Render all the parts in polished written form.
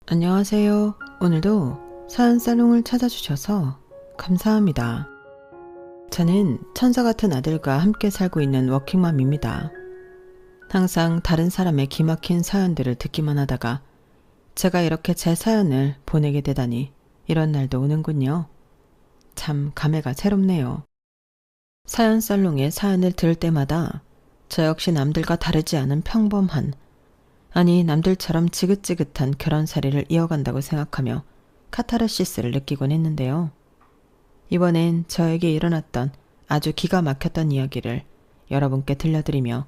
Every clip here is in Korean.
안녕하세요. 오늘도 사연살롱을 찾아주셔서 감사합니다. 저는 천사 같은 아들과 함께 살고 있는 워킹맘입니다. 항상 다른 사람의 기막힌 사연들을 듣기만 하다가 제가 이렇게 제 사연을 보내게 되다니 이런 날도 오는군요. 참 감회가 새롭네요. 사연살롱의 사연을 들을 때마다 저 역시 남들과 다르지 않은 평범한, 아니 남들처럼 지긋지긋한 결혼살이를 이어간다고 생각하며 카타르시스를 느끼곤 했는데요. 이번엔 저에게 일어났던 아주 기가 막혔던 이야기를 여러분께 들려드리며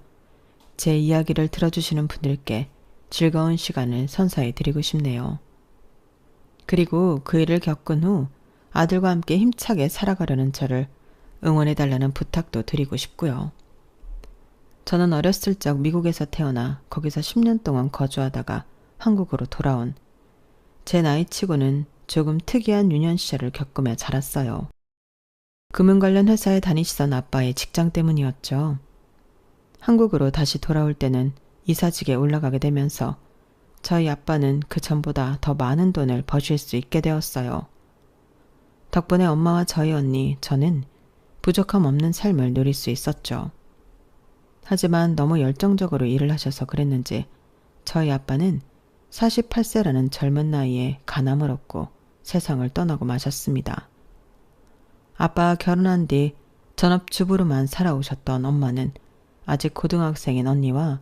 제 이야기를 들어주시는 분들께 즐거운 시간을 선사해 드리고 싶네요. 그리고 그 일을 겪은 후 아들과 함께 힘차게 살아가려는 저를 응원해달라는 부탁도 드리고 싶고요. 저는 어렸을 적 미국에서 태어나 거기서 10년 동안 거주하다가 한국으로 돌아온 제 나이치고는 조금 특이한 유년 시절을 겪으며 자랐어요. 금융 관련 회사에 다니시던 아빠의 직장 때문이었죠. 한국으로 다시 돌아올 때는 이사직에 올라가게 되면서 저희 아빠는 그 전보다 더 많은 돈을 버실 수 있게 되었어요. 덕분에 엄마와 저희 언니, 저는 부족함 없는 삶을 누릴 수 있었죠. 하지만 너무 열정적으로 일을 하셔서 그랬는지 저희 아빠는 48세라는 젊은 나이에 간암을 얻고 세상을 떠나고 마셨습니다. 아빠가 결혼한 뒤 전업주부로만 살아오셨던 엄마는 아직 고등학생인 언니와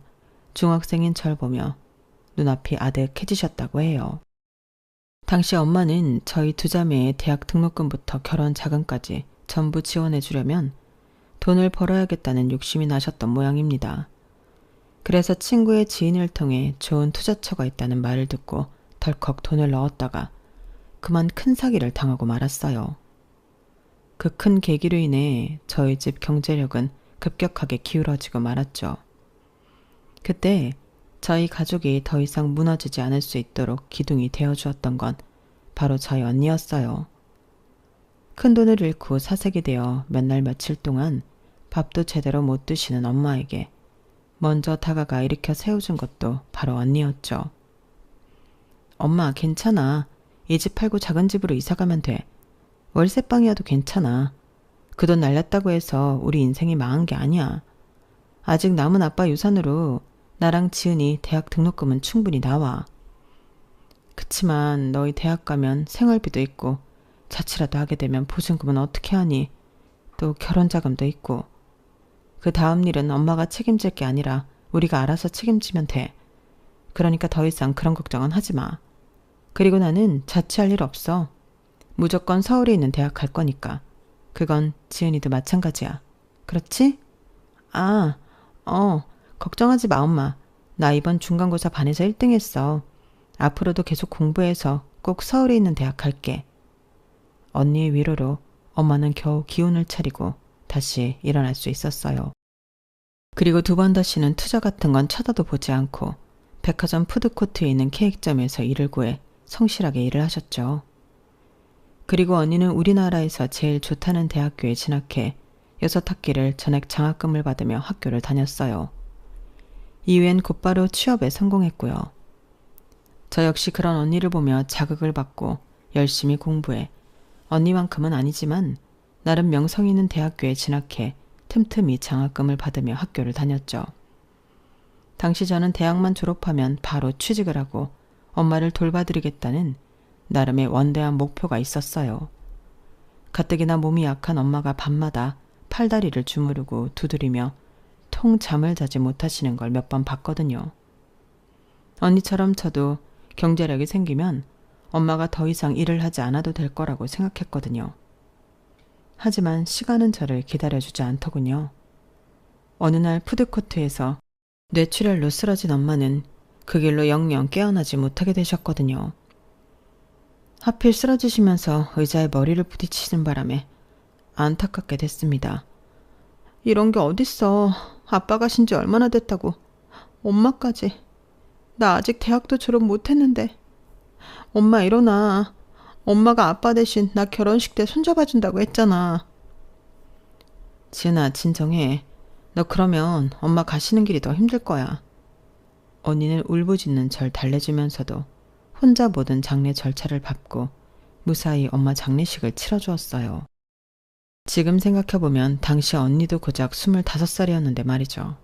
중학생인 절 보며 눈앞이 아득해지셨다고 해요. 당시 엄마는 저희 두 자매의 대학 등록금부터 결혼 자금까지 전부 지원해 주려면 돈을 벌어야겠다는 욕심이 나셨던 모양입니다. 그래서 친구의 지인을 통해 좋은 투자처가 있다는 말을 듣고 덜컥 돈을 넣었다가 그만 큰 사기를 당하고 말았어요. 그 큰 계기로 인해 저희 집 경제력은 급격하게 기울어지고 말았죠. 그때 저희 가족이 더 이상 무너지지 않을 수 있도록 기둥이 되어주었던 건 바로 저희 언니였어요. 큰돈을 잃고 사색이 되어 몇 날 며칠 동안 밥도 제대로 못 드시는 엄마에게 먼저 다가가 일으켜 세워준 것도 바로 언니였죠. 엄마 괜찮아. 이 집 팔고 작은 집으로 이사가면 돼. 월세방이어도 괜찮아. 그 돈 날렸다고 해서 우리 인생이 망한 게 아니야. 아직 남은 아빠 유산으로 나랑 지은이 대학 등록금은 충분히 나와. 그치만 너희 대학 가면 생활비도 있고 자취라도 하게 되면 보증금은 어떻게 하니? 또 결혼자금도 있고. 그 다음 일은 엄마가 책임질 게 아니라 우리가 알아서 책임지면 돼. 그러니까 더 이상 그런 걱정은 하지 마. 그리고 나는 자취할 일 없어. 무조건 서울에 있는 대학 갈 거니까. 그건 지은이도 마찬가지야. 그렇지? 걱정하지 마 엄마. 나 이번 중간고사 반에서 1등 했어. 앞으로도 계속 공부해서 꼭 서울에 있는 대학 갈게. 언니의 위로로 엄마는 겨우 기운을 차리고 다시 일어날 수 있었어요. 그리고 두 번 다시는 투자 같은 건 쳐다도 보지 않고 백화점 푸드코트에 있는 케이크점에서 일을 구해 성실하게 일을 하셨죠. 그리고 언니는 우리나라에서 제일 좋다는 대학교에 진학해 6학기를 전액 장학금을 받으며 학교를 다녔어요. 이후엔 곧바로 취업에 성공했고요. 저 역시 그런 언니를 보며 자극을 받고 열심히 공부해 언니만큼은 아니지만 나름 명성 있는 대학교에 진학해 틈틈이 장학금을 받으며 학교를 다녔죠. 당시 저는 대학만 졸업하면 바로 취직을 하고 엄마를 돌봐드리겠다는 나름의 원대한 목표가 있었어요. 가뜩이나 몸이 약한 엄마가 밤마다 팔다리를 주무르고 두드리며 통 잠을 자지 못하시는 걸 몇 번 봤거든요. 언니처럼 저도 경제력이 생기면 엄마가 더 이상 일을 하지 않아도 될 거라고 생각했거든요. 하지만 시간은 저를 기다려주지 않더군요. 어느 날 푸드코트에서 뇌출혈로 쓰러진 엄마는 그 길로 영영 깨어나지 못하게 되셨거든요. 하필 쓰러지시면서 의자에 머리를 부딪히는 바람에 안타깝게 됐습니다. 이런 게 어딨어. 아빠 가신 지 얼마나 됐다고. 엄마까지. 나 아직 대학도 졸업 못했는데. 엄마 일어나. 엄마가 아빠 대신 나 결혼식 때 손잡아준다고 했잖아. 지은아 진정해. 너 그러면 엄마 가시는 길이 더 힘들 거야. 언니는 울부짖는 절 달래주면서도 혼자 모든 장례 절차를 밟고 무사히 엄마 장례식을 치러주었어요. 지금 생각해보면 당시 언니도 고작 25살이었는데 말이죠.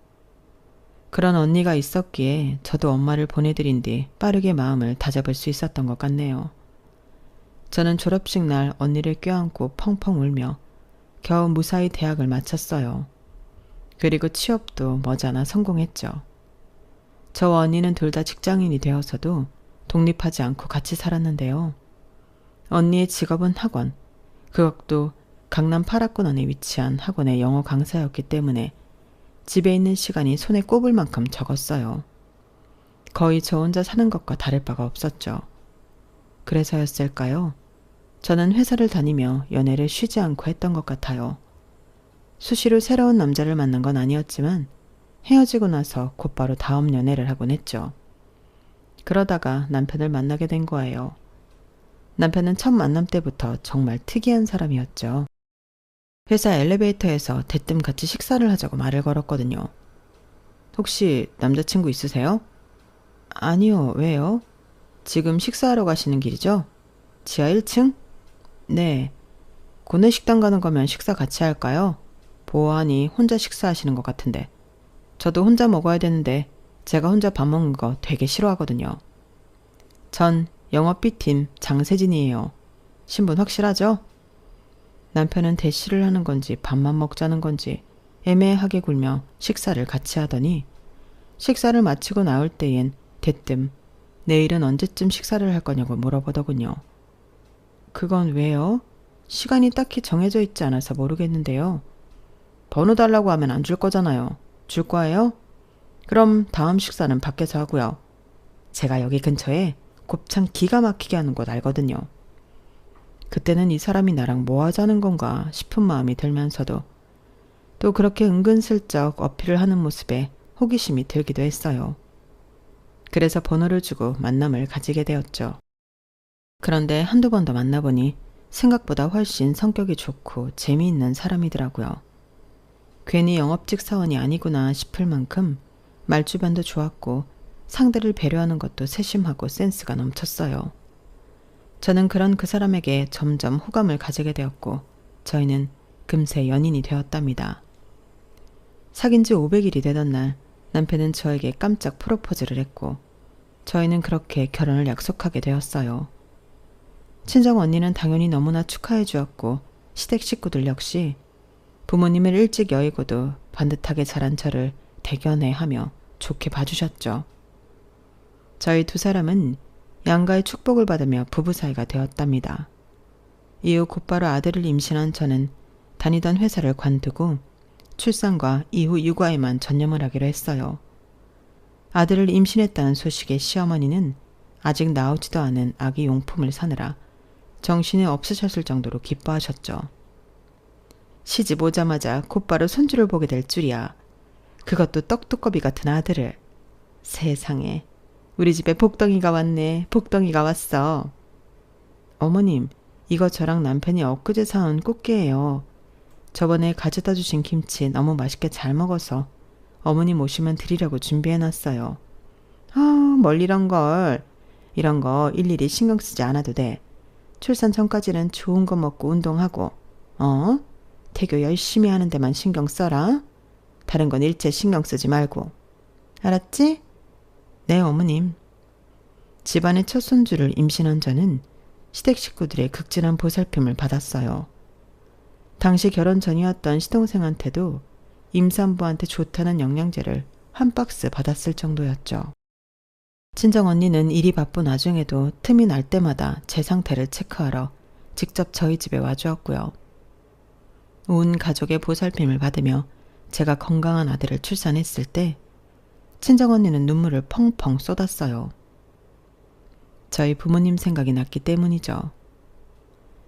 그런 언니가 있었기에 저도 엄마를 보내드린 뒤 빠르게 마음을 다잡을 수 있었던 것 같네요. 저는 졸업식 날 언니를 껴안고 펑펑 울며 겨우 무사히 대학을 마쳤어요. 그리고 취업도 머지않아 성공했죠. 저와 언니는 둘 다 직장인이 되어서도 독립하지 않고 같이 살았는데요. 언니의 직업은 학원, 그것도 강남 8학군 안에 위치한 학원의 영어 강사였기 때문에 집에 있는 시간이 손에 꼽을 만큼 적었어요. 거의 저 혼자 사는 것과 다를 바가 없었죠. 그래서였을까요? 저는 회사를 다니며 연애를 쉬지 않고 했던 것 같아요. 수시로 새로운 남자를 만난 건 아니었지만 헤어지고 나서 곧바로 다음 연애를 하곤 했죠. 그러다가 남편을 만나게 된 거예요. 남편은 첫 만남 때부터 정말 특이한 사람이었죠. 회사 엘리베이터에서 대뜸 같이 식사를 하자고 말을 걸었거든요. 혹시 남자친구 있으세요? 아니요, 왜요? 지금 식사하러 가시는 길이죠? 지하 1층? 네. 구내식당 가는 거면 식사 같이 할까요? 보아하니 혼자 식사하시는 것 같은데. 저도 혼자 먹어야 되는데 제가 혼자 밥 먹는 거 되게 싫어하거든요. 전 영업 B팀 장세진이에요. 신분 확실하죠? 남편은 대시를 하는 건지 밥만 먹자는 건지 애매하게 굴며 식사를 같이 하더니 식사를 마치고 나올 때엔 대뜸 내일은 언제쯤 식사를 할 거냐고 물어보더군요. 그건 왜요? 시간이 딱히 정해져 있지 않아서 모르겠는데요. 번호 달라고 하면 안 줄 거잖아요. 줄 거예요? 그럼 다음 식사는 밖에서 하고요. 제가 여기 근처에 곱창 기가 막히게 하는 곳 알거든요. 그때는 이 사람이 나랑 뭐 하자는 건가 싶은 마음이 들면서도 또 그렇게 은근슬쩍 어필을 하는 모습에 호기심이 들기도 했어요. 그래서 번호를 주고 만남을 가지게 되었죠. 그런데 한두 번 더 만나보니 생각보다 훨씬 성격이 좋고 재미있는 사람이더라고요. 괜히 영업직 사원이 아니구나 싶을 만큼 말주변도 좋았고 상대를 배려하는 것도 세심하고 센스가 넘쳤어요. 저는 그런 그 사람에게 점점 호감을 가지게 되었고 저희는 금세 연인이 되었답니다. 사귄 지 500일이 되던 날 남편은 저에게 깜짝 프로포즈를 했고 저희는 그렇게 결혼을 약속하게 되었어요. 친정 언니는 당연히 너무나 축하해 주었고 시댁 식구들 역시 부모님을 일찍 여의고도 반듯하게 자란 저를 대견해하며 좋게 봐주셨죠. 저희 두 사람은 양가의 축복을 받으며 부부 사이가 되었답니다. 이후 곧바로 아들을 임신한 저는 다니던 회사를 관두고 출산과 이후 육아에만 전념을 하기로 했어요. 아들을 임신했다는 소식에 시어머니는 아직 나오지도 않은 아기 용품을 사느라 정신이 없으셨을 정도로 기뻐하셨죠. 시집 오자마자 곧바로 손주를 보게 될 줄이야. 그것도 떡두꺼비 같은 아들을. 세상에. 우리 집에 복덩이가 왔네. 복덩이가 왔어. 어머님, 이거 저랑 남편이 엊그제 사온 꽃게예요. 저번에 가져다 주신 김치 너무 맛있게 잘 먹어서 어머님 오시면 드리려고 준비해놨어요. 뭘 이런 걸. 이런 거 일일이 신경 쓰지 않아도 돼. 출산 전까지는 좋은 거 먹고 운동하고 태교 열심히 하는 데만 신경 써라. 다른 건 일체 신경 쓰지 말고. 알았지? 네, 어머님. 집안의 첫 손주를 임신한 저는 시댁 식구들의 극진한 보살핌을 받았어요. 당시 결혼 전이었던 시동생한테도 임산부한테 좋다는 영양제를 한 박스 받았을 정도였죠. 친정 언니는 일이 바쁜 와중에도 틈이 날 때마다 제 상태를 체크하러 직접 저희 집에 와주었고요. 온 가족의 보살핌을 받으며 제가 건강한 아들을 출산했을 때 친정 언니는 눈물을 펑펑 쏟았어요. 저희 부모님 생각이 났기 때문이죠.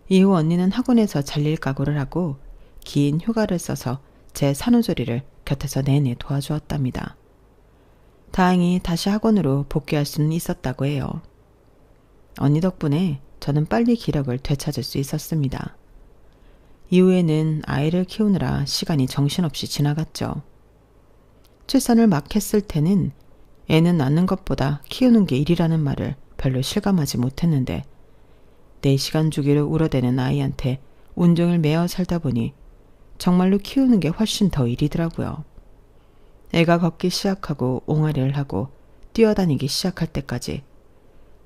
이후 언니는 학원에서 잘릴 각오를 하고 긴 휴가를 써서 제 산후조리를 곁에서 내내 도와주었답니다. 다행히 다시 학원으로 복귀할 수는 있었다고 해요. 언니 덕분에 저는 빨리 기력을 되찾을 수 있었습니다. 이후에는 아이를 키우느라 시간이 정신없이 지나갔죠. 출산을 막 했을 때는 애는 낳는 것보다 키우는 게 일이라는 말을 별로 실감하지 못했는데 4시간 주기로 울어대는 아이한테 온종일 매어 살다 보니 정말로 키우는 게 훨씬 더 일이더라고요. 애가 걷기 시작하고 옹알이를 하고 뛰어다니기 시작할 때까지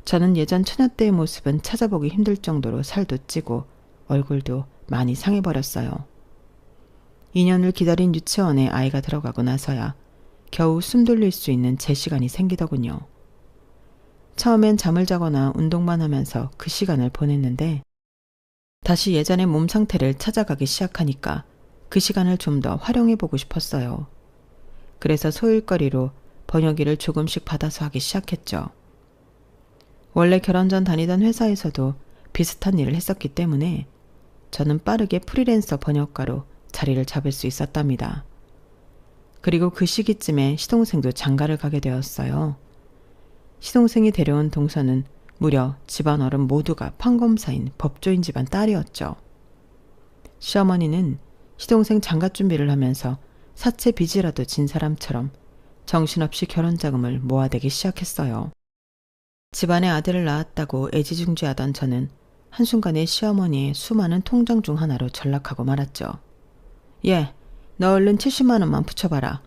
저는 예전 처녀 때의 모습은 찾아보기 힘들 정도로 살도 찌고 얼굴도 많이 상해버렸어요. 2년을 기다린 유치원에 아이가 들어가고 나서야 겨우 숨 돌릴 수 있는 제 시간이 생기더군요. 처음엔 잠을 자거나 운동만 하면서 그 시간을 보냈는데 다시 예전의 몸 상태를 찾아가기 시작하니까 그 시간을 좀 더 활용해보고 싶었어요. 그래서 소일거리로 번역일을 조금씩 받아서 하기 시작했죠. 원래 결혼 전 다니던 회사에서도 비슷한 일을 했었기 때문에 저는 빠르게 프리랜서 번역가로 자리를 잡을 수 있었답니다. 그리고 그 시기쯤에 시동생도 장가를 가게 되었어요. 시동생이 데려온 동서는 무려 집안 어른 모두가 판검사인 법조인 집안 딸이었죠. 시어머니는 시동생 장가 준비를 하면서 사채 빚이라도 진 사람처럼 정신없이 결혼 자금을 모아대기 시작했어요. 집안에 아들을 낳았다고 애지중지하던 저는 한순간에 시어머니의 수많은 통장 중 하나로 전락하고 말았죠. 예, 너 얼른 70만 원만 붙여봐라.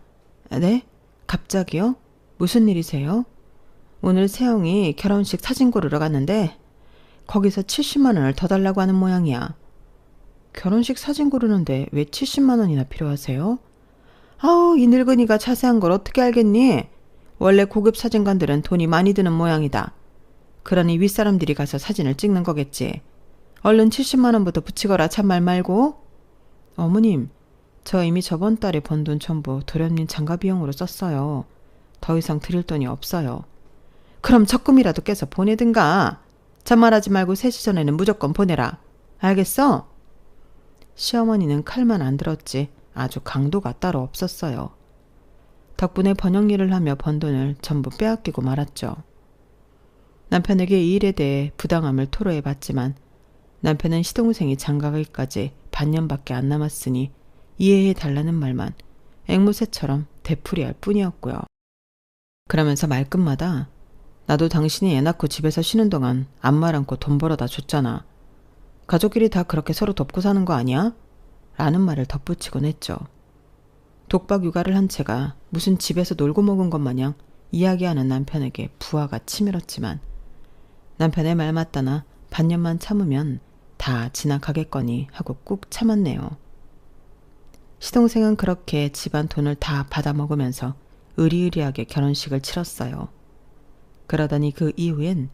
네? 갑자기요? 무슨 일이세요? 오늘 세영이 결혼식 사진 고르러 갔는데 거기서 70만 원을 더 달라고 하는 모양이야. 결혼식 사진 고르는데 왜 70만 원이나 필요하세요? 아우, 이 늙은이가 자세한 걸 어떻게 알겠니? 원래 고급 사진관들은 돈이 많이 드는 모양이다. 그러니 윗사람들이 가서 사진을 찍는 거겠지. 얼른 70만 원부터 붙이거라. 참말 말고. 어머님, 저 이미 저번 달에 번 돈 전부 도련님 장가 비용으로 썼어요. 더 이상 드릴 돈이 없어요. 그럼 적금이라도 깨서 보내든가. 잔말하지 말고 3시 전에는 무조건 보내라. 알겠어? 시어머니는 칼만 안 들었지 아주 강도가 따로 없었어요. 덕분에 번역 일을 하며 번 돈을 전부 빼앗기고 말았죠. 남편에게 이 일에 대해 부당함을 토로해봤지만 남편은 시동생이 장가가기까지 반년밖에 안 남았으니 이해해달라는 말만 앵무새처럼 되풀이할 뿐이었고요. 그러면서 말끝마다 나도 당신이 애 낳고 집에서 쉬는 동안 안말 않고 돈 벌어다 줬잖아. 가족끼리 다 그렇게 서로 돕고 사는 거 아니야? 라는 말을 덧붙이곤 했죠. 독박 육아를 한 채가 무슨 집에서 놀고 먹은 것 마냥 이야기하는 남편에게 부하가 치밀었지만 남편의 말 맞다나 반년만 참으면 다 지나가겠거니 하고 꾹 참았네요. 시동생은 그렇게 집안 돈을 다 받아먹으면서 의리의리하게 결혼식을 치렀어요. 그러더니 그 이후엔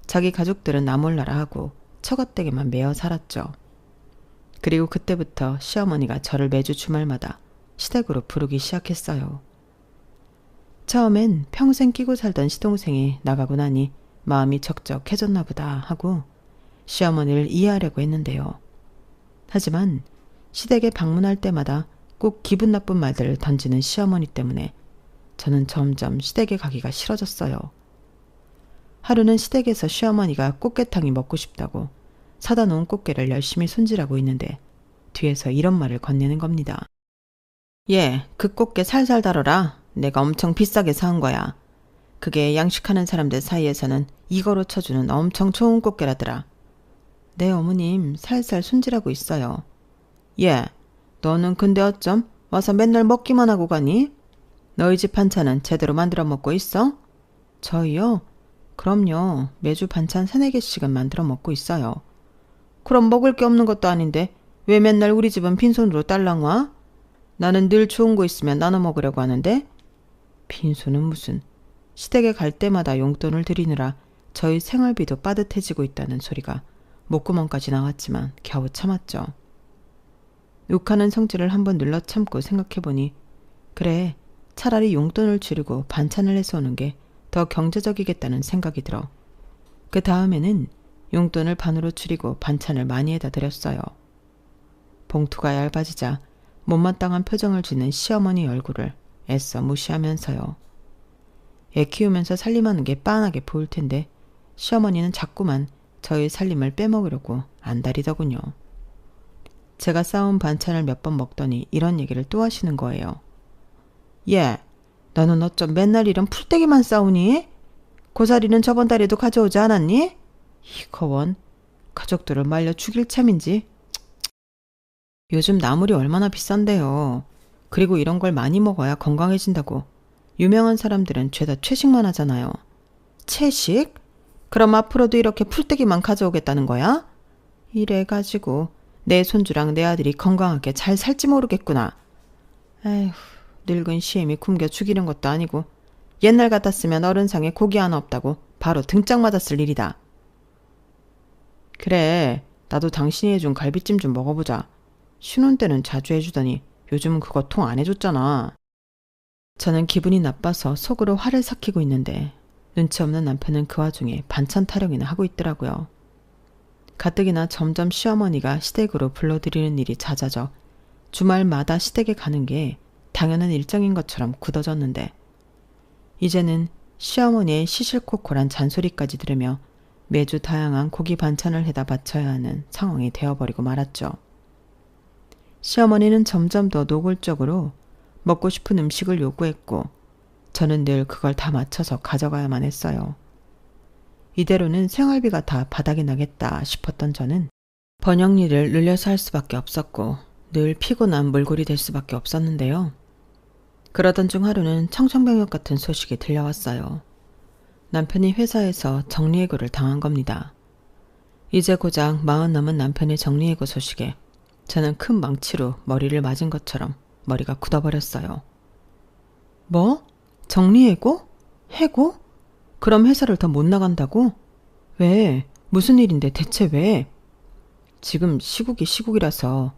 자기 가족들은 나 몰라라 하고 처갓댁에만 매어 살았죠. 그리고 그때부터 시어머니가 저를 매주 주말마다 시댁으로 부르기 시작했어요. 처음엔 평생 끼고 살던 시동생이 나가고 나니 마음이 적적해졌나 보다 하고 시어머니를 이해하려고 했는데요. 하지만 시댁에 방문할 때마다 꼭 기분 나쁜 말들을 던지는 시어머니 때문에 저는 점점 시댁에 가기가 싫어졌어요. 하루는 시댁에서 시어머니가 꽃게탕이 먹고 싶다고 사다 놓은 꽃게를 열심히 손질하고 있는데 뒤에서 이런 말을 건네는 겁니다. 예, 그 꽃게 살살 다뤄라. 내가 엄청 비싸게 사온 거야. 그게 양식하는 사람들 사이에서는 이거로 쳐주는 엄청 좋은 꽃게라더라. 네, 어머님, 살살 손질하고 있어요. 예, 너는 근데 어쩜 와서 맨날 먹기만 하고 가니? 너희 집 반찬은 제대로 만들어 먹고 있어? 저희요? 그럼요. 매주 반찬 3-4개씩은 만들어 먹고 있어요. 그럼 먹을 게 없는 것도 아닌데 왜 맨날 우리 집은 빈손으로 딸랑 와? 나는 늘 좋은 거 있으면 나눠 먹으려고 하는데? 빈손은 무슨. 시댁에 갈 때마다 용돈을 드리느라 저희 생활비도 빠듯해지고 있다는 소리가 목구멍까지 나왔지만 겨우 참았죠. 욱하는 성질을 한번 눌러 참고 생각해보니 그래, 차라리 용돈을 줄이고 반찬을 해서 오는 게 더 경제적이겠다는 생각이 들어 그 다음에는 용돈을 반으로 줄이고 반찬을 많이 해다 드렸어요. 봉투가 얇아지자 못마땅한 표정을 짓는 시어머니 얼굴을 애써 무시하면서요. 애 키우면서 살림하는 게 빤하게 보일 텐데 시어머니는 자꾸만 저희 살림을 빼먹으려고 안달이더군요. 제가 싸온 반찬을 몇 번 먹더니 이런 얘기를 또 하시는 거예요. 예, 너는 어쩜 맨날 이런 풀떼기만 싸우니? 고사리는 저번 달에도 가져오지 않았니? 이거원, 가족들을 말려 죽일 참인지. 요즘 나물이 얼마나 비싼데요. 그리고 이런 걸 많이 먹어야 건강해진다고. 유명한 사람들은 죄다 채식만 하잖아요. 채식? 그럼 앞으로도 이렇게 풀떼기만 가져오겠다는 거야? 이래가지고 내 손주랑 내 아들이 건강하게 잘 살지 모르겠구나. 에휴, 늙은 시엠이 굶겨 죽이는 것도 아니고 옛날 같았으면 어른상에 고기 하나 없다고 바로 등짝 맞았을 일이다. 그래, 나도 당신이 해준 갈비찜 좀 먹어보자. 신혼 때는 자주 해주더니 요즘은 그거 통 안 해줬잖아. 저는 기분이 나빠서 속으로 화를 삭히고 있는데 눈치 없는 남편은 그 와중에 반찬 타령이나 하고 있더라고요. 가뜩이나 점점 시어머니가 시댁으로 불러들이는 일이 잦아져 주말마다 시댁에 가는 게 당연한 일정인 것처럼 굳어졌는데 이제는 시어머니의 시실코콜한 잔소리까지 들으며 매주 다양한 고기 반찬을 해다 바쳐야 하는 상황이 되어버리고 말았죠. 시어머니는 점점 더 노골적으로 먹고 싶은 음식을 요구했고 저는 늘 그걸 다 맞춰서 가져가야만 했어요. 이대로는 생활비가 다 바닥이 나겠다 싶었던 저는 번영일을 늘려서 할 수밖에 없었고 늘 피곤한 몰골이 될 수밖에 없었는데요. 그러던 중 하루는 청천벽력 같은 소식이 들려왔어요. 남편이 회사에서 정리해고를 당한 겁니다. 이제 고작 40 넘은 남편의 정리해고 소식에 저는 큰 망치로 머리를 맞은 것처럼 머리가 굳어버렸어요. 뭐? 정리해고? 해고? 그럼 회사를 더 못 나간다고? 왜? 무슨 일인데 대체 왜? 지금 시국이 시국이라서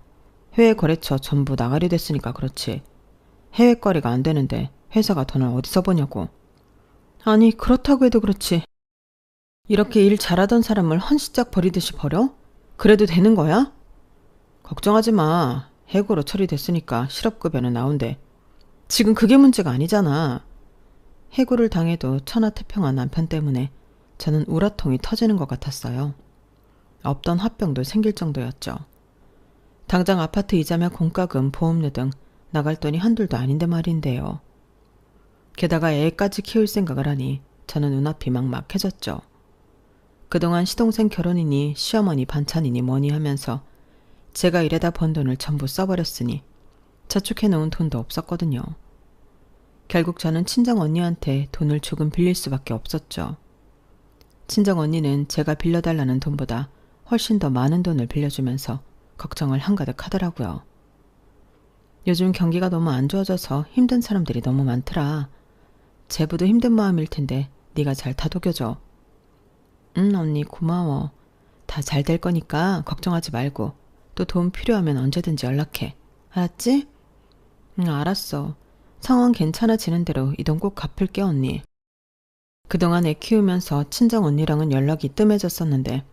해외 거래처 전부 나가려 됐으니까 그렇지. 해외 거래가 안 되는데 회사가 돈을 어디서 버냐고. 아니 그렇다고 해도 그렇지. 이렇게 일 잘하던 사람을 헌시짝 버리듯이 버려? 그래도 되는 거야? 걱정하지 마. 해고로 처리됐으니까 실업급여는 나온대. 지금 그게 문제가 아니잖아. 해고를 당해도 천하태평한 남편 때문에 저는 우라통이 터지는 것 같았어요. 없던 화병도 생길 정도였죠. 당장 아파트 이자며 공과금, 보험료 등 나갈 돈이 한둘도 아닌데 말인데요. 게다가 애까지 키울 생각을 하니 저는 눈앞이 막막해졌죠. 그동안 시동생 결혼이니 시어머니 반찬이니 뭐니 하면서 제가 일해다 번 돈을 전부 써버렸으니 저축해놓은 돈도 없었거든요. 결국 저는 친정 언니한테 돈을 조금 빌릴 수밖에 없었죠. 친정 언니는 제가 빌려달라는 돈보다 훨씬 더 많은 돈을 빌려주면서 걱정을 한가득 하더라고요. 요즘 경기가 너무 안 좋아져서 힘든 사람들이 너무 많더라. 제부도 힘든 마음일 텐데 네가 잘 다독여줘. 응 언니 고마워. 다 잘 될 거니까 걱정하지 말고 또 도움 필요하면 언제든지 연락해. 알았지? 응 알았어. 상황 괜찮아지는 대로 이 돈 꼭 갚을게 언니. 그동안 애 키우면서 친정 언니랑은 연락이 뜸해졌었는데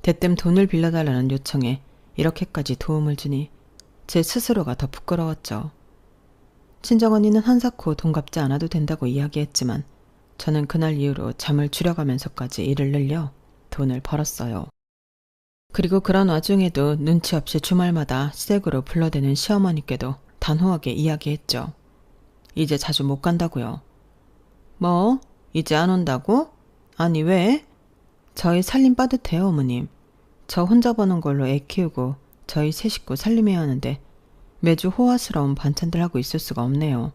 대뜸 돈을 빌려달라는 요청에 이렇게까지 도움을 주니 제 스스로가 더 부끄러웠죠. 친정언니는 한사코 돈 갚지 않아도 된다고 이야기했지만 저는 그날 이후로 잠을 줄여가면서까지 일을 늘려 돈을 벌었어요. 그리고 그런 와중에도 눈치 없이 주말마다 시댁으로 불러대는 시어머니께도 단호하게 이야기했죠. 이제 자주 못 간다고요. 뭐? 이제 안 온다고? 아니 왜? 저희 살림 빠듯해요 어머님. 저 혼자 버는 걸로 애 키우고 저희 세 식구 살림해야 하는데 매주 호화스러운 반찬들 하고 있을 수가 없네요.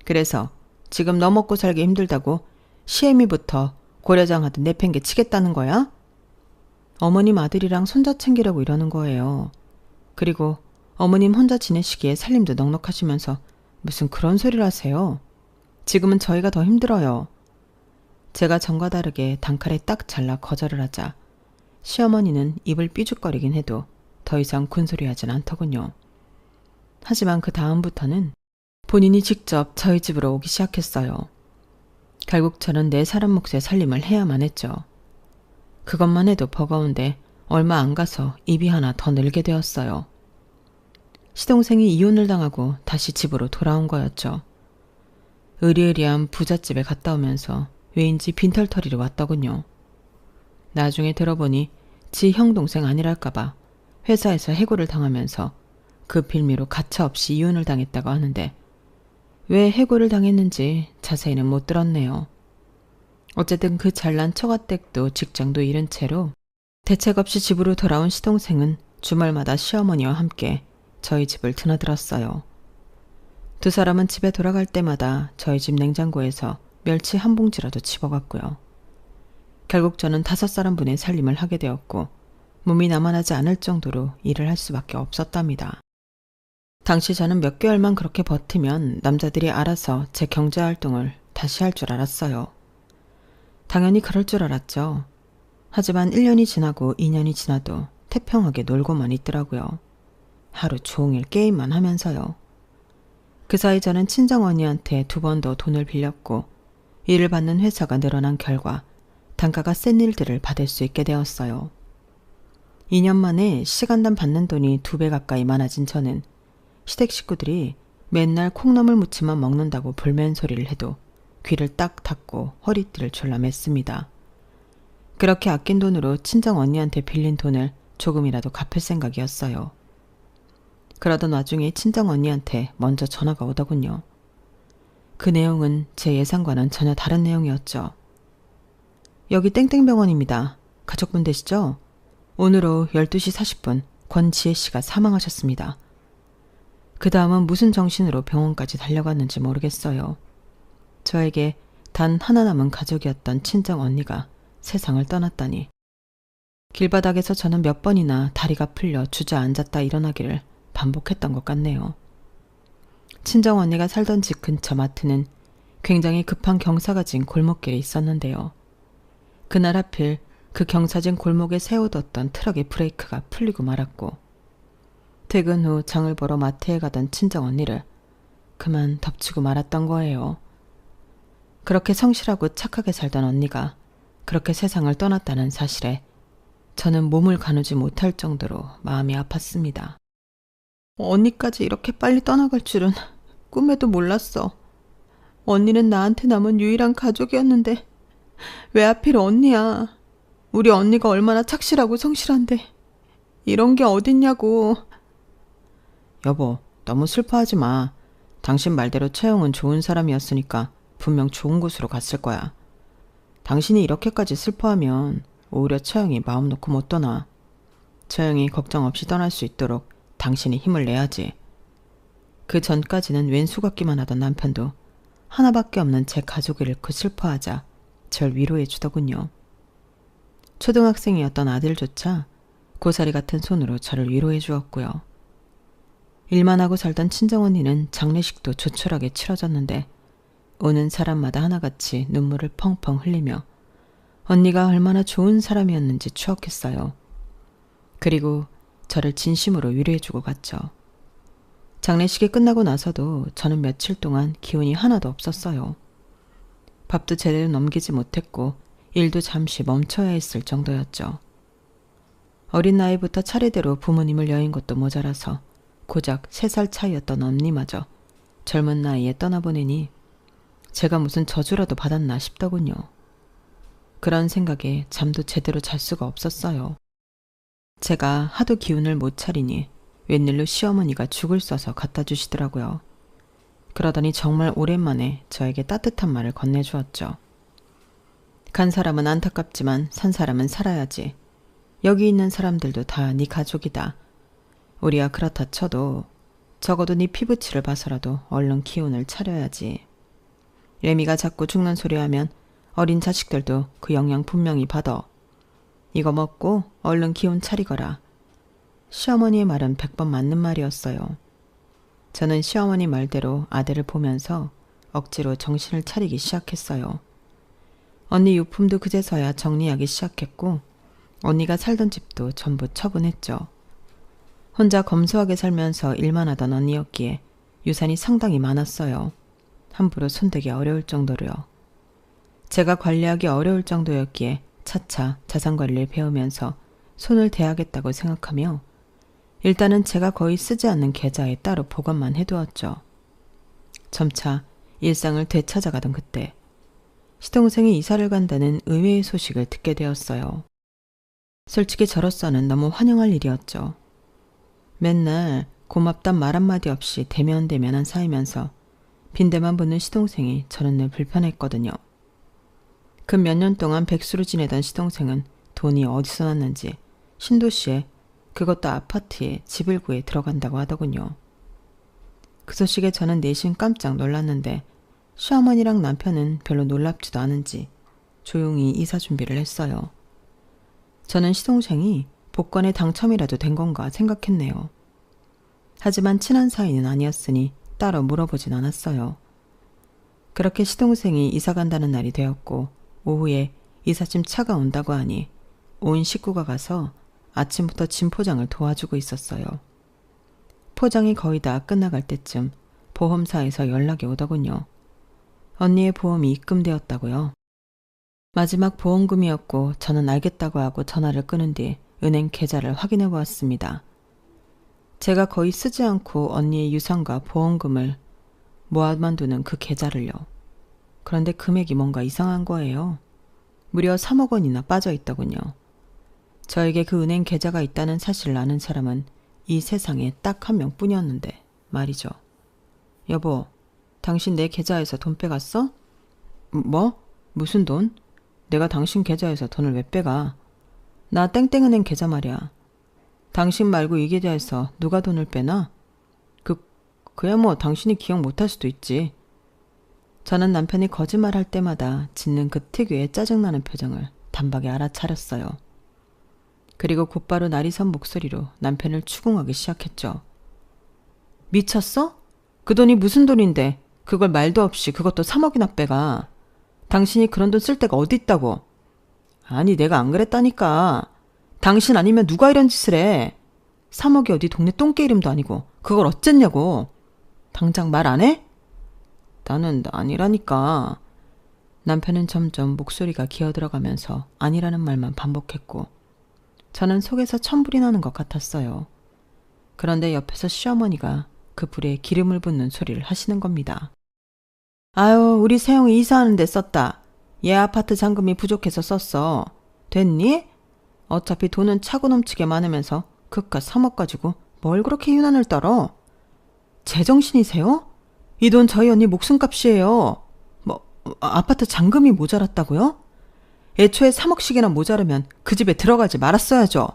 그래서 지금 너 먹고 살기 힘들다고 시애미부터 고려장 하듯 내팽개 치겠다는 거야? 어머님 아들이랑 손자 챙기려고 이러는 거예요. 그리고 어머님 혼자 지내시기에 살림도 넉넉하시면서 무슨 그런 소리를 하세요. 지금은 저희가 더 힘들어요. 제가 전과 다르게 단칼에 딱 잘라 거절을 하자 시어머니는 입을 삐죽거리긴 해도 더 이상 군소리하진 않더군요. 하지만 그 다음부터는 본인이 직접 저희 집으로 오기 시작했어요. 결국 저는 네 사람 몫의 살림을 해야만 했죠. 그것만 해도 버거운데 얼마 안 가서 입이 하나 더 늘게 되었어요. 시동생이 이혼을 당하고 다시 집으로 돌아온 거였죠. 으리으리한 부잣집에 갔다 오면서 왜인지 빈털터리로 왔더군요. 나중에 들어보니 지 형동생 아니랄까봐 회사에서 해고를 당하면서 그 빌미로 가차없이 이혼을 당했다고 하는데 왜 해고를 당했는지 자세히는 못 들었네요. 어쨌든 그 잘난 처가댁도 직장도 잃은 채로 대책 없이 집으로 돌아온 시동생은 주말마다 시어머니와 함께 저희 집을 드나들었어요. 두 사람은 집에 돌아갈 때마다 저희 집 냉장고에서 멸치 한 봉지라도 집어갔고요. 결국 저는 5사람분의 살림을 하게 되었고 몸이 나만하지 않을 정도로 일을 할 수밖에 없었답니다. 당시 저는 몇 개월만 그렇게 버티면 남자들이 알아서 제 경제활동을 다시 할 줄 알았어요. 당연히 그럴 줄 알았죠. 하지만 1년이 지나고 2년이 지나도 태평하게 놀고만 있더라고요. 하루 종일 게임만 하면서요. 그 사이 저는 친정언니한테 2번 더 돈을 빌렸고 일을 받는 회사가 늘어난 결과 단가가 센 일들을 받을 수 있게 되었어요. 2년 만에 시간당 받는 돈이 2배 가까이 많아진 저는 시댁 식구들이 맨날 콩나물 무침만 먹는다고 불면소리를 해도 귀를 딱 닫고 허리띠를 졸라맸습니다. 그렇게 아낀 돈으로 친정 언니한테 빌린 돈을 조금이라도 갚을 생각이었어요. 그러던 와중에 친정 언니한테 먼저 전화가 오더군요. 그 내용은 제 예상과는 전혀 다른 내용이었죠. 여기 땡땡병원입니다. 가족분 되시죠? 오늘 오후 12시 40분 권지혜 씨가 사망하셨습니다. 그 다음은 무슨 정신으로 병원까지 달려갔는지 모르겠어요. 저에게 단 하나 남은 가족이었던 친정 언니가 세상을 떠났다니. 길바닥에서 저는 몇 번이나 다리가 풀려 주저앉았다 일어나기를 반복했던 것 같네요. 친정 언니가 살던 집 근처 마트는 굉장히 급한 경사가 진 골목길에 있었는데요. 그날 하필 그 경사진 골목에 세워뒀던 트럭의 브레이크가 풀리고 말았고 퇴근 후 장을 보러 마트에 가던 친정 언니를 그만 덮치고 말았던 거예요. 그렇게 성실하고 착하게 살던 언니가 그렇게 세상을 떠났다는 사실에 저는 몸을 가누지 못할 정도로 마음이 아팠습니다. 언니까지 이렇게 빨리 떠나갈 줄은 꿈에도 몰랐어. 언니는 나한테 남은 유일한 가족이었는데 왜 하필 언니야. 우리 언니가 얼마나 착실하고 성실한데 이런 게 어딨냐고. 여보, 너무 슬퍼하지 마. 당신 말대로 채영은 좋은 사람이었으니까 분명 좋은 곳으로 갔을 거야. 당신이 이렇게까지 슬퍼하면 오히려 채영이 마음 놓고 못 떠나. 채영이 걱정 없이 떠날 수 있도록 당신이 힘을 내야지. 그 전까지는 왼수 같기만 하던 남편도 하나밖에 없는 제 가족을 잃고 슬퍼하자 절 위로해 주더군요. 초등학생이었던 아들조차 고사리 같은 손으로 저를 위로해 주었고요. 일만 하고 살던 친정언니는 장례식도 조촐하게 치러졌는데 오는 사람마다 하나같이 눈물을 펑펑 흘리며 언니가 얼마나 좋은 사람이었는지 추억했어요. 그리고 저를 진심으로 위로해주고 갔죠. 장례식이 끝나고 나서도 저는 며칠 동안 기운이 하나도 없었어요. 밥도 제대로 넘기지 못했고 일도 잠시 멈춰야 했을 정도였죠. 어린 나이부터 차례대로 부모님을 여인 것도 모자라서 고작 3살 차이였던 언니마저 젊은 나이에 떠나보내니 제가 무슨 저주라도 받았나 싶더군요. 그런 생각에 잠도 제대로 잘 수가 없었어요. 제가 하도 기운을 못 차리니 웬일로 시어머니가 죽을 써서 갖다 주시더라고요. 그러더니 정말 오랜만에 저에게 따뜻한 말을 건네주었죠. 간 사람은 안타깝지만 산 사람은 살아야지. 여기 있는 사람들도 다 네 가족이다. 우리야 그렇다 쳐도 적어도 네 피부치를 봐서라도 얼른 기운을 차려야지. 레미가 자꾸 죽는 소리 하면 어린 자식들도 그 영양 분명히 받아. 이거 먹고 얼른 기운 차리거라. 시어머니의 말은 100번 맞는 말이었어요. 저는 시어머니 말대로 아들을 보면서 억지로 정신을 차리기 시작했어요. 언니 유품도 그제서야 정리하기 시작했고 언니가 살던 집도 전부 처분했죠. 혼자 검소하게 살면서 일만 하던 언니였기에 유산이 상당히 많았어요. 함부로 손대기 어려울 정도로요. 제가 관리하기 어려울 정도였기에 차차 자산관리를 배우면서 손을 대야겠다고 생각하며 일단은 제가 거의 쓰지 않는 계좌에 따로 보관만 해두었죠. 점차 일상을 되찾아가던 그때 시동생이 이사를 간다는 의외의 소식을 듣게 되었어요. 솔직히 저로서는 너무 환영할 일이었죠. 맨날 고맙단 말 한마디 없이 대면대면한 사이면서 빈대만 붙는 시동생이 저는 늘 불편했거든요. 그 몇 년 동안 백수로 지내던 시동생은 돈이 어디서 났는지 신도시에, 그것도 아파트에 집을 구해 들어간다고 하더군요. 그 소식에 저는 내심 깜짝 놀랐는데 시어머니랑 남편은 별로 놀랍지도 않은지 조용히 이사 준비를 했어요. 저는 시동생이 복권에 당첨이라도 된 건가 생각했네요. 하지만 친한 사이는 아니었으니 따로 물어보진 않았어요. 그렇게 시동생이 이사 간다는 날이 되었고 오후에 이삿짐 차가 온다고 하니 온 식구가 가서 아침부터 짐 포장을 도와주고 있었어요. 포장이 거의 다 끝나갈 때쯤 보험사에서 연락이 오더군요. 언니의 보험이 입금되었다고요. 마지막 보험금이었고 저는 알겠다고 하고 전화를 끊은 뒤 은행 계좌를 확인해 보았습니다. 제가 거의 쓰지 않고 언니의 유산과 보험금을 모아만 두는 그 계좌를요. 그런데 금액이 뭔가 이상한 거예요. 무려 3억 원이나 빠져 있더군요. 저에게 그 은행 계좌가 있다는 사실을 아는 사람은 이 세상에 딱 한 명뿐이었는데 말이죠. 여보, 당신 내 계좌에서 돈 빼갔어? 뭐? 무슨 돈? 내가 당신 계좌에서 돈을 왜 빼가? 나 땡땡은행 계좌 말이야. 당신 말고 이 계좌에서 누가 돈을 빼나? 그야 뭐 당신이 기억 못할 수도 있지. 저는 남편이 거짓말할 때마다 짓는 그 특유의 짜증나는 표정을 단박에 알아차렸어요. 그리고 곧바로 날이 선 목소리로 남편을 추궁하기 시작했죠. 미쳤어? 그 돈이 무슨 돈인데 그걸 말도 없이 그것도 3억이나 빼가. 당신이 그런 돈 쓸 데가 어디 있다고. 아니 내가 안 그랬다니까. 당신 아니면 누가 이런 짓을 해. 3억이 어디 동네 똥개 이름도 아니고 그걸 어쨌냐고. 당장 말 안 해? 나는 아니라니까. 남편은 점점 목소리가 기어들어가면서 아니라는 말만 반복했고 저는 속에서 천불이 나는 것 같았어요. 그런데 옆에서 시어머니가 그 불에 기름을 붓는 소리를 하시는 겁니다. 아유, 우리 세영이 이사하는 데 썼다. 얘 아파트 잔금이 부족해서 썼어. 됐니? 어차피 돈은 차고 넘치게 많으면서 그깟 3억 가지고 뭘 그렇게 유난을 떨어? 제정신이세요? 이 돈 저희 언니 목숨값이에요. 뭐 아파트 잔금이 모자랐다고요? 애초에 3억씩이나 모자르면 그 집에 들어가지 말았어야죠.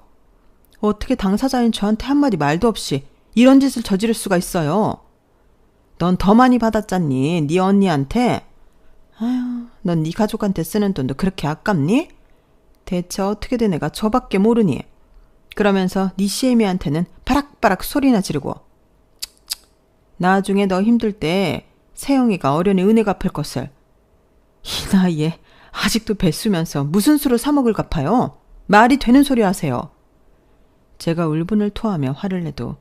어떻게 당사자인 저한테 한마디 말도 없이 이런 짓을 저지를 수가 있어요. 넌 더 많이 받았잖니, 네 언니한테. 아휴, 넌 네 가족한테 쓰는 돈도 그렇게 아깝니? 대체 어떻게 된 애가 저밖에 모르니? 그러면서 네 시애미한테는 바락바락 소리나 지르고. 나중에 너 힘들 때 세영이가 어련히 은혜 갚을 것을. 이 나이에 아직도 뱃수면서 무슨 수로 3억을 갚아요? 말이 되는 소리 하세요. 제가 울분을 토하며 화를 내도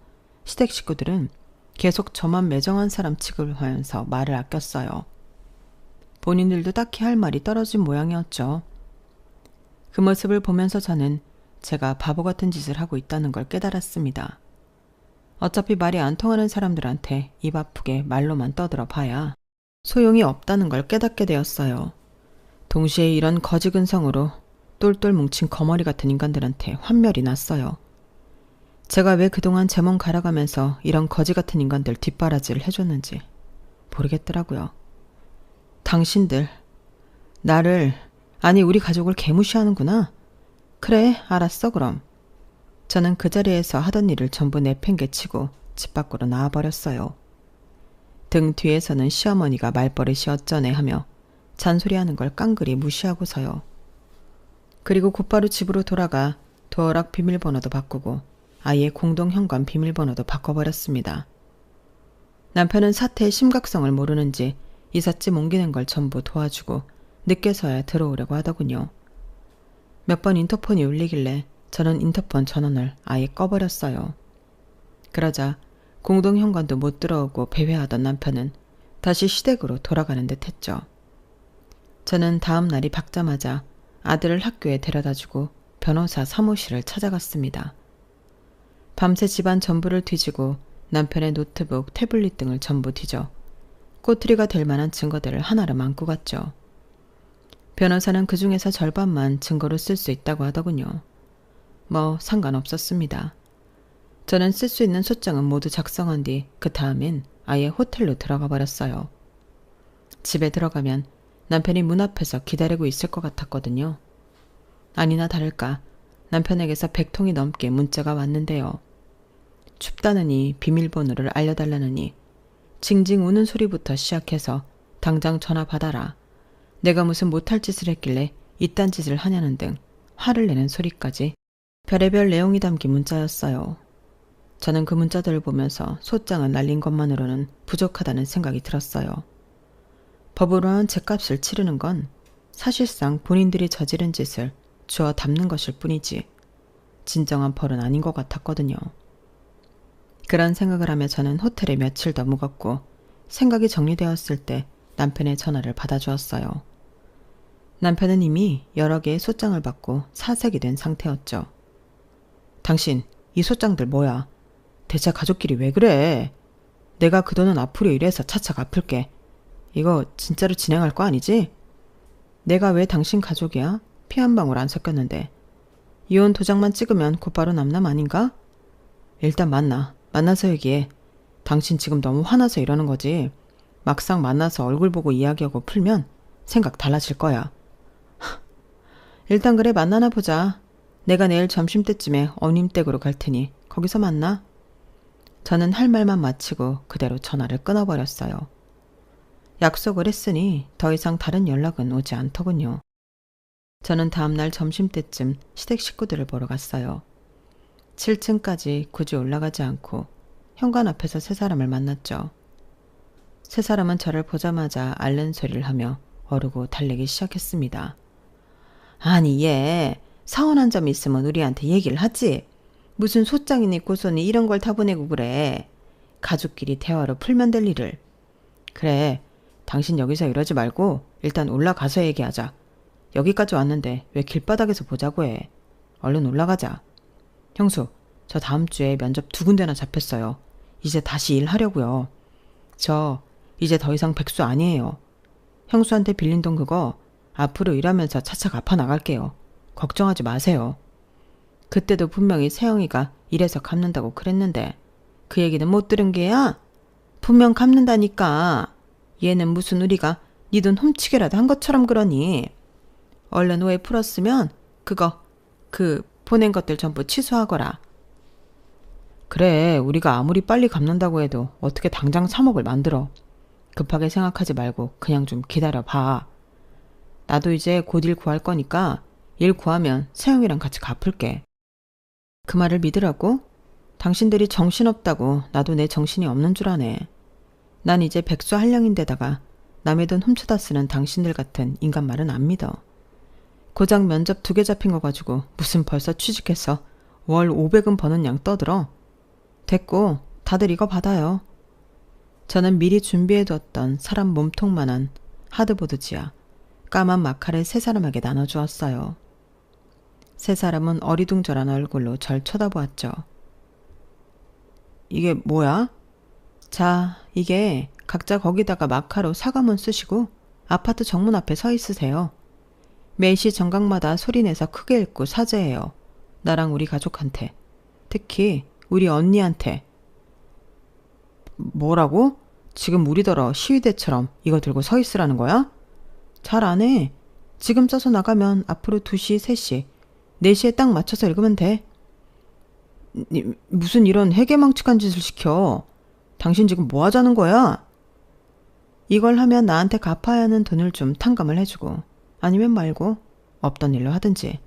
시댁 식구들은 계속 저만 매정한 사람 취급하면서 말을 아꼈어요. 본인들도 딱히 할 말이 떨어진 모양이었죠. 그 모습을 보면서 저는 제가 바보 같은 짓을 하고 있다는 걸 깨달았습니다. 어차피 말이 안 통하는 사람들한테 입 아프게 말로만 떠들어 봐야 소용이 없다는 걸 깨닫게 되었어요. 동시에 이런 거지근성으로 똘똘 뭉친 거머리 같은 인간들한테 환멸이 났어요. 제가 왜 그동안 제 몸 갈아가면서 이런 거지 같은 인간들 뒷바라지를 해줬는지 모르겠더라고요. 당신들, 나를, 아니 우리 가족을 개무시하는구나. 그래, 알았어 그럼. 저는 그 자리에서 하던 일을 전부 내팽개치고 집 밖으로 나와버렸어요. 등 뒤에서는 시어머니가 말버릇이 어쩌네 하며 잔소리하는 걸 깡그리 무시하고서요. 그리고 곧바로 집으로 돌아가 도어락 비밀번호도 바꾸고 아예 공동현관 비밀번호도 바꿔버렸습니다. 남편은 사태의 심각성을 모르는지 이삿짐 옮기는 걸 전부 도와주고 늦게서야 들어오려고 하더군요. 몇 번 인터폰이 울리길래 저는 인터폰 전원을 아예 꺼버렸어요. 그러자 공동현관도 못 들어오고 배회하던 남편은 다시 시댁으로 돌아가는 듯 했죠. 저는 다음 날이 밝자마자 아들을 학교에 데려다주고 변호사 사무실을 찾아갔습니다. 밤새 집안 전부를 뒤지고 남편의 노트북, 태블릿 등을 전부 뒤져 꼬투리가 될 만한 증거들을 하나로 안고 갔죠. 변호사는 그 중에서 절반만 증거로 쓸 수 있다고 하더군요. 뭐 상관없었습니다. 저는 쓸 수 있는 소장은 모두 작성한 뒤 그 다음엔 아예 호텔로 들어가 버렸어요. 집에 들어가면 남편이 문 앞에서 기다리고 있을 것 같았거든요. 아니나 다를까 남편에게서 100통이 넘게 문자가 왔는데요. 춥다느니 비밀번호를 알려달라느니 징징 우는 소리부터 시작해서 당장 전화 받아라. 내가 무슨 못할 짓을 했길래 이딴 짓을 하냐는 등 화를 내는 소리까지 별의별 내용이 담긴 문자였어요. 저는 그 문자들을 보면서 소장을 날린 것만으로는 부족하다는 생각이 들었어요. 법으로는 죗값을 치르는 건 사실상 본인들이 저지른 짓을 주워 담는 것일 뿐이지 진정한 벌은 아닌 것 같았거든요. 그런 생각을 하며 저는 호텔에 며칠 더 묵었고 생각이 정리되었을 때 남편의 전화를 받아주었어요. 남편은 이미 여러 개의 소장을 받고 사색이 된 상태였죠. 당신 이 소장들 뭐야? 대체 가족끼리 왜 그래? 내가 그 돈은 앞으로 일해서 차차 갚을게. 이거 진짜로 진행할 거 아니지? 내가 왜 당신 가족이야? 피 한 방울 안 섞였는데. 이혼 도장만 찍으면 곧바로 남남 아닌가? 일단 만나서 얘기해. 당신 지금 너무 화나서 이러는 거지. 막상 만나서 얼굴 보고 이야기하고 풀면 생각 달라질 거야. 일단 그래 만나나 보자. 내가 내일 점심때쯤에 어님댁으로 갈 테니 거기서 만나. 저는 할 말만 마치고 그대로 전화를 끊어버렸어요. 약속을 했으니 더 이상 다른 연락은 오지 않더군요. 저는 다음날 점심때쯤 시댁 식구들을 보러 갔어요. 7층까지 굳이 올라가지 않고 현관 앞에서 세 사람을 만났죠. 세 사람은 저를 보자마자 앓는 소리를 하며 어르고 달래기 시작했습니다. 아니 얘 서운한 점 있으면 우리한테 얘기를 하지. 무슨 소장이니 고소니 이런 걸 다 보내고 그래. 가족끼리 대화로 풀면 될 일을. 그래 당신 여기서 이러지 말고 일단 올라가서 얘기하자. 여기까지 왔는데 왜 길바닥에서 보자고 해. 얼른 올라가자. 형수 저 다음 주에 면접 2군데나 잡혔어요. 이제 다시 일하려고요. 저 이제 더 이상 백수 아니에요. 형수한테 빌린 돈 그거 앞으로 일하면서 차차 갚아 나갈게요. 걱정하지 마세요. 그때도 분명히 세영이가 이래서 갚는다고 그랬는데 그 얘기는 못 들은 게야? 분명 갚는다니까. 얘는 무슨 우리가 네 돈 훔치게라도 한 것처럼 그러니. 얼른 오해 풀었으면 그 보낸 것들 전부 취소하거라. 그래 우리가 아무리 빨리 갚는다고 해도 어떻게 당장 3억을 만들어. 급하게 생각하지 말고 그냥 좀 기다려봐. 나도 이제 곧 일 구할 거니까 일 구하면 세영이랑 같이 갚을게. 그 말을 믿으라고? 당신들이 정신없다고 나도 내 정신이 없는 줄 아네. 난 이제 백수 한량인데다가 남의 돈 훔쳐다 쓰는 당신들 같은 인간 말은 안 믿어. 고작 면접 2개 잡힌 거 가지고 무슨 벌써 취직해서 월 500은 버는 양 떠들어. 됐고 다들 이거 받아요. 저는 미리 준비해두었던 사람 몸통만한 하드보드지와 까만 마카를 세 사람에게 나눠주었어요. 세 사람은 어리둥절한 얼굴로 절 쳐다보았죠. 이게 뭐야? 자, 이게 각자 거기다가 마카로 사과문 쓰시고 아파트 정문 앞에 서 있으세요. 매시 정각마다 소리내서 크게 읽고 사죄해요. 나랑 우리 가족한테. 특히 우리 언니한테. 뭐라고? 지금 우리더러 시위대처럼 이거 들고 서 있으라는 거야? 잘 안 해. 지금 써서 나가면 앞으로 2시, 3시, 4시에 딱 맞춰서 읽으면 돼. 무슨 이런 해괴망측한 짓을 시켜. 당신 지금 뭐 하자는 거야? 이걸 하면 나한테 갚아야 하는 돈을 좀 탕감을 해주고 아니면 말고 없던 일로 하든지.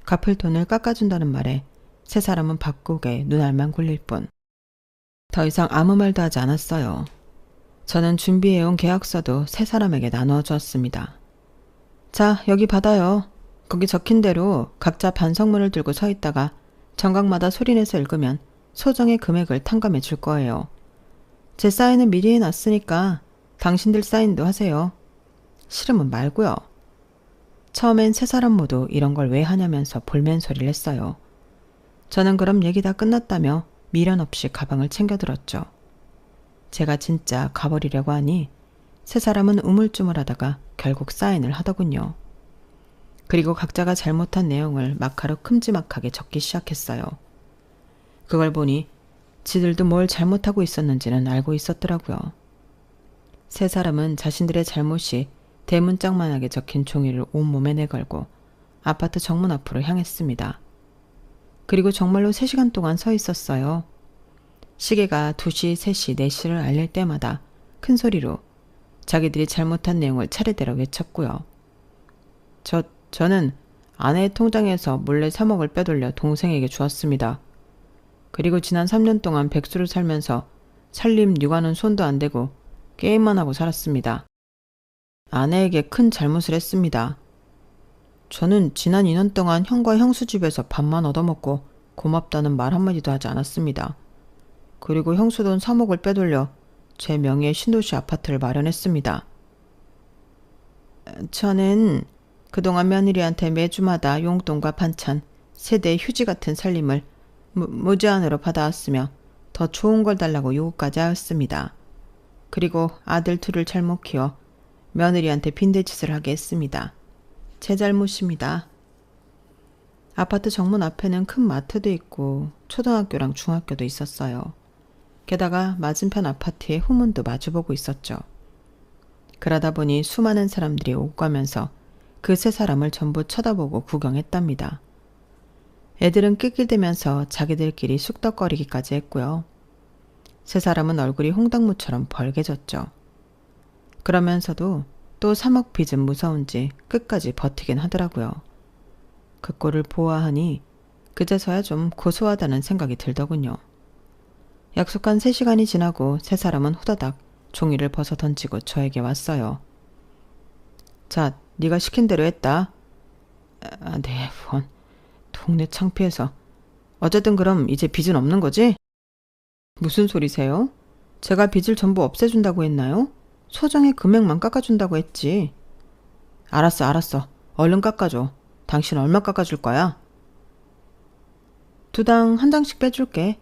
갚을 돈을 깎아준다는 말에 세 사람은 밥국에 눈알만 굴릴 뿐. 더 이상 아무 말도 하지 않았어요. 저는 준비해온 계약서도 세 사람에게 나누어 주었습니다. 자, 여기 받아요. 거기 적힌 대로 각자 반성문을 들고 서 있다가 정각마다 소리내서 읽으면 소정의 금액을 탕감해 줄 거예요. 제 사인은 미리 해놨으니까 당신들 사인도 하세요. 싫으면 말고요. 처음엔 세 사람 모두 이런 걸 왜 하냐면서 볼멘 소리를 했어요. 저는 그럼 얘기 다 끝났다며 미련 없이 가방을 챙겨들었죠. 제가 진짜 가버리려고 하니 세 사람은 우물쭈물하다가 결국 사인을 하더군요. 그리고 각자가 잘못한 내용을 마카로 큼지막하게 적기 시작했어요. 그걸 보니 지들도 뭘 잘못하고 있었는지는 알고 있었더라고요. 세 사람은 자신들의 잘못이 대문짝만하게 적힌 종이를 온몸에 내걸고 아파트 정문 앞으로 향했습니다. 그리고 정말로 3시간 동안 서 있었어요. 시계가 2시, 3시, 4시를 알릴 때마다 큰 소리로 자기들이 잘못한 내용을 차례대로 외쳤고요. 저는 아내의 통장에서 몰래 3억을 빼돌려 동생에게 주었습니다. 그리고 지난 3년 동안 백수로 살면서 살림 육아는 손도 안 대고 게임만 하고 살았습니다. 아내에게 큰 잘못을 했습니다. 저는 지난 2년 동안 형과 형수 집에서 밥만 얻어먹고 고맙다는 말 한마디도 하지 않았습니다. 그리고 형수 돈 3억을 빼돌려 제 명의의 신도시 아파트를 마련했습니다. 저는 그동안 며느리한테 매주마다 용돈과 반찬, 세대 휴지 같은 살림을 무제한으로 받아왔으며 더 좋은 걸 달라고 요구까지 하였습니다. 그리고 아들 둘을 잘못 키워 며느리한테 빈대짓을 하게 했습니다. 제 잘못입니다. 아파트 정문 앞에는 큰 마트도 있고 초등학교랑 중학교도 있었어요. 게다가 맞은편 아파트의 후문도 마주보고 있었죠. 그러다 보니 수많은 사람들이 오고 가면서 그 3사람을 전부 쳐다보고 구경했답니다. 애들은 낄낄대면서 자기들끼리 쑥덕거리기까지 했고요. 3사람은 얼굴이 홍당무처럼 벌개졌죠. 그러면서도 또 3억 빚은 무서운지 끝까지 버티긴 하더라고요. 그 꼴을 보아하니 그제서야 좀 고소하다는 생각이 들더군요. 약속한 3시간이 지나고 3사람은 후다닥 종이를 벗어 던지고 저에게 왔어요. 자, 네가 시킨 대로 했다. 네, 원. 동네 창피해서. 어쨌든 그럼 이제 빚은 없는 거지? 무슨 소리세요? 제가 빚을 전부 없애준다고 했나요? 소정의 금액만 깎아준다고 했지. 알았어. 얼른 깎아줘. 당신 얼마 깎아줄 거야? 2당 1장씩 빼줄게.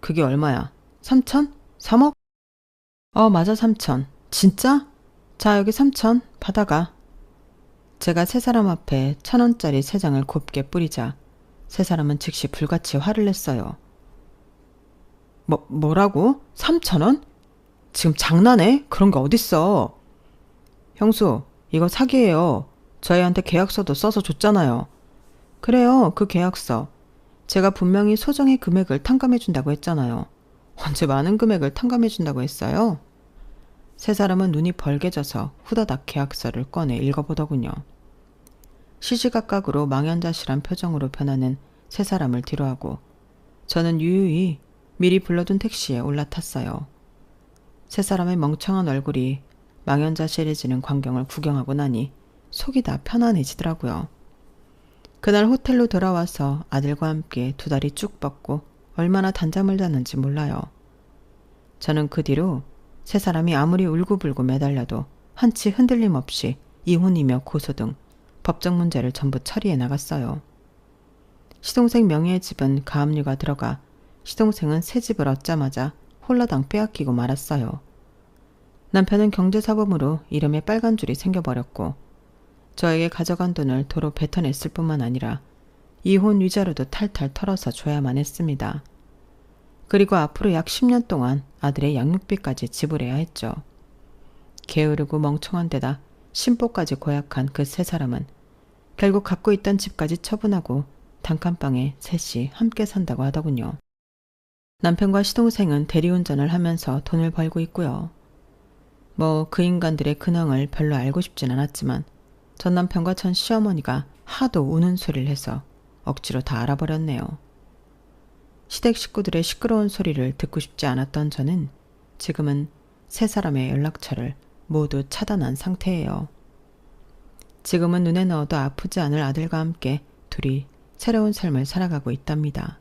그게 얼마야? 3천? 3억? 맞아 3천. 진짜? 자, 여기 3천. 받아가. 제가 3사람 앞에 1,000원짜리 3장을 곱게 뿌리자 3사람은 즉시 불같이 화를 냈어요. 뭐라고? 3,000원? 지금 장난해? 그런 게 어딨어. 형수, 이거 사기예요. 저희한테 계약서도 써서 줬잖아요. 그래요, 그 계약서. 제가 분명히 소정의 금액을 탕감해준다고 했잖아요. 언제 많은 금액을 탕감해준다고 했어요? 3사람은 눈이 벌게져서 후다닥 계약서를 꺼내 읽어보더군요. 시시각각으로 망연자실한 표정으로 변하는 3사람을 뒤로하고 저는 유유히 미리 불러둔 택시에 올라탔어요. 3사람의 멍청한 얼굴이 망연자실해지는 광경을 구경하고 나니 속이 다 편안해지더라고요. 그날 호텔로 돌아와서 아들과 함께 2다리 쭉 뻗고 얼마나 단잠을 잤는지 몰라요. 저는 그 뒤로 3사람이 아무리 울고불고 매달려도 한치 흔들림 없이 이혼이며 고소 등 법적 문제를 전부 처리해 나갔어요. 시동생 명의의 집은 가압류가 들어가 시동생은 새 집을 얻자마자 홀라당 빼앗기고 말았어요. 남편은 경제사범으로 이름에 빨간 줄이 생겨버렸고 저에게 가져간 돈을 도로 뱉어냈을 뿐만 아니라 이혼 위자료도 탈탈 털어서 줘야만 했습니다. 그리고 앞으로 약 10년 동안 아들의 양육비까지 지불해야 했죠. 게으르고 멍청한 데다 심보까지 고약한 그 3사람은 결국 갖고 있던 집까지 처분하고 단칸방에 셋이 함께 산다고 하더군요. 남편과 시동생은 대리운전을 하면서 돈을 벌고 있고요. 그 인간들의 근황을 별로 알고 싶진 않았지만 전 남편과 전 시어머니가 하도 우는 소리를 해서 억지로 다 알아버렸네요. 시댁 식구들의 시끄러운 소리를 듣고 싶지 않았던 저는 지금은 3사람의 연락처를 모두 차단한 상태예요. 지금은 눈에 넣어도 아프지 않을 아들과 함께 둘이 새로운 삶을 살아가고 있답니다.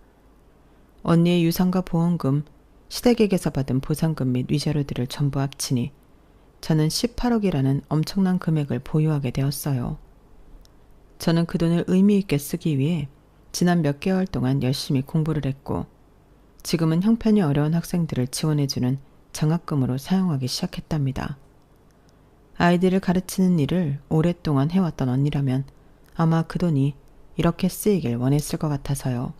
언니의 유산과 보험금, 시댁에게서 받은 보상금 및 위자료들을 전부 합치니 저는 18억이라는 엄청난 금액을 보유하게 되었어요. 저는 그 돈을 의미 있게 쓰기 위해 지난 몇 개월 동안 열심히 공부를 했고 지금은 형편이 어려운 학생들을 지원해주는 장학금으로 사용하기 시작했답니다. 아이들을 가르치는 일을 오랫동안 해왔던 언니라면 아마 그 돈이 이렇게 쓰이길 원했을 것 같아서요.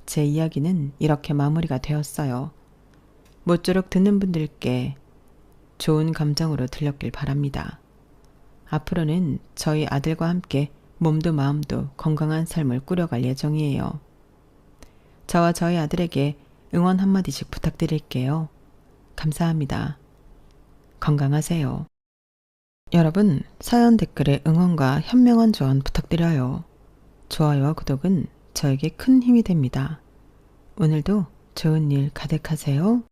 제 이야기는 이렇게 마무리가 되었어요. 모쪼록 듣는 분들께 좋은 감정으로 들렸길 바랍니다. 앞으로는 저희 아들과 함께 몸도 마음도 건강한 삶을 꾸려갈 예정이에요. 저와 저희 아들에게 응원 한마디씩 부탁드릴게요. 감사합니다. 건강하세요. 여러분, 사연 댓글에 응원과 현명한 조언 부탁드려요. 좋아요와 구독은 저에게 큰 힘이 됩니다. 오늘도 좋은 일 가득하세요.